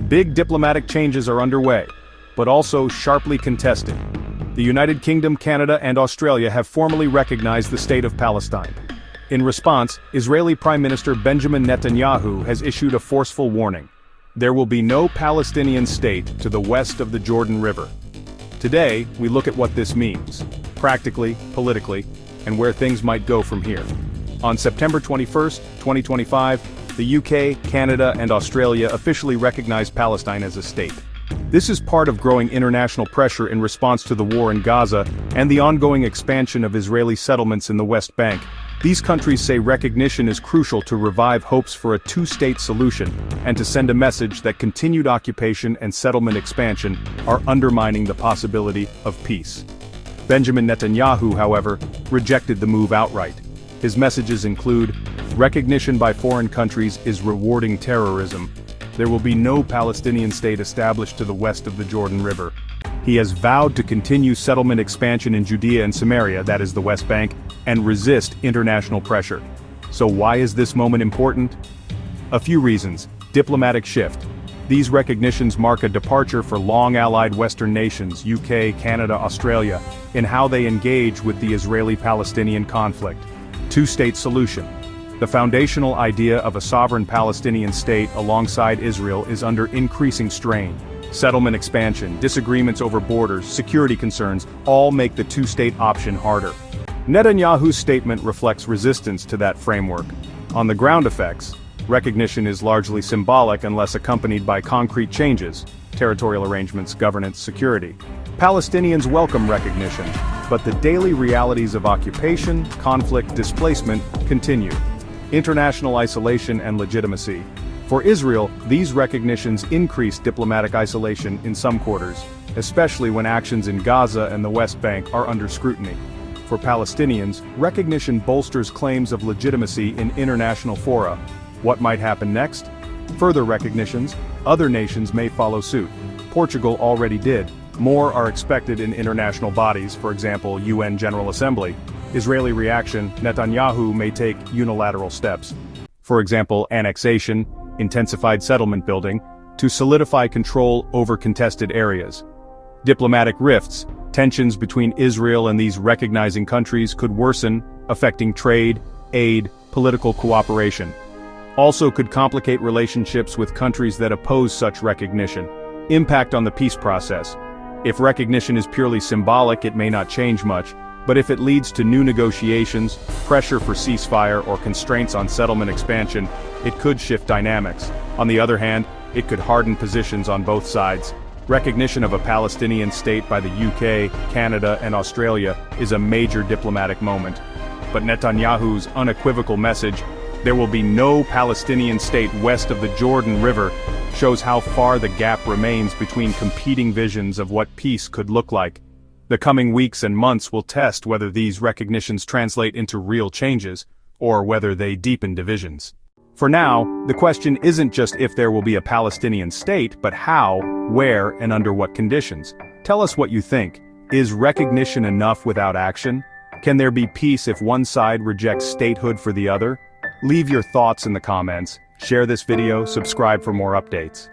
Big diplomatic changes are underway, but also sharply contested. The United Kingdom, Canada, and Australia have formally recognized the State of Palestine. In response, Israeli Prime Minister Benjamin Netanyahu has issued a forceful warning. There will be no Palestinian state to the west of the Jordan River. Today, we look at what this means, practically, politically, and where things might go from here. On September 21, 2025, the UK, Canada, and Australia officially recognized Palestine as a state. This is part of growing international pressure in response to the war in Gaza and the ongoing expansion of Israeli settlements in the West Bank. These countries say recognition is crucial to revive hopes for a two-state solution and to send a message that continued occupation and settlement expansion are undermining the possibility of peace. Benjamin Netanyahu, however, rejected the move outright. His messages include, recognition by foreign countries is rewarding terrorism. There will be no Palestinian state established to the west of the Jordan River. He has vowed to continue settlement expansion in Judea and Samaria, that is the West Bank, and resist international pressure. So why is this moment important? A few reasons. Diplomatic shift. These recognitions mark a departure for long-allied Western nations, UK, Canada, Australia, in how they engage with the Israeli-Palestinian conflict. Two-state solution. The foundational idea of a sovereign Palestinian state alongside Israel is under increasing strain. Settlement expansion, disagreements over borders, security concerns, all make the two-state option harder. Netanyahu's statement reflects resistance to that framework. On the ground effects, recognition is largely symbolic unless accompanied by concrete changes, territorial arrangements, governance, security. Palestinians welcome recognition, but the daily realities of occupation, conflict, displacement continue. International isolation and legitimacy. For Israel, these recognitions increase diplomatic isolation in some quarters, especially when actions in Gaza and the West Bank are under scrutiny. For Palestinians, recognition bolsters claims of legitimacy in international fora. What might happen next? Further recognitions, other nations may follow suit. Portugal already did. More are expected in international bodies, for example, UN General Assembly. Israeli reaction, Netanyahu may take unilateral steps. For example, annexation, intensified settlement building, to solidify control over contested areas. Diplomatic rifts, tensions between Israel and these recognizing countries could worsen, affecting trade, aid, political cooperation. Also could complicate relationships with countries that oppose such recognition. Impact on the peace process. If recognition is purely symbolic, it may not change much, but if it leads to new negotiations, pressure for ceasefire or constraints on settlement expansion, it could shift dynamics. On the other hand, it could harden positions on both sides. Recognition of a Palestinian state by the UK, Canada, and Australia is a major diplomatic moment. But Netanyahu's unequivocal message, there will be no Palestinian state west of the Jordan River, shows how far the gap remains between competing visions of what peace could look like. The coming weeks and months will test whether these recognitions translate into real changes, or whether they deepen divisions. For now, the question isn't just if there will be a Palestinian state, but how, where, and under what conditions. Tell us what you think. Is recognition enough without action? Can there be peace if one side rejects statehood for the other? Leave your thoughts in the comments, share this video, subscribe for more updates.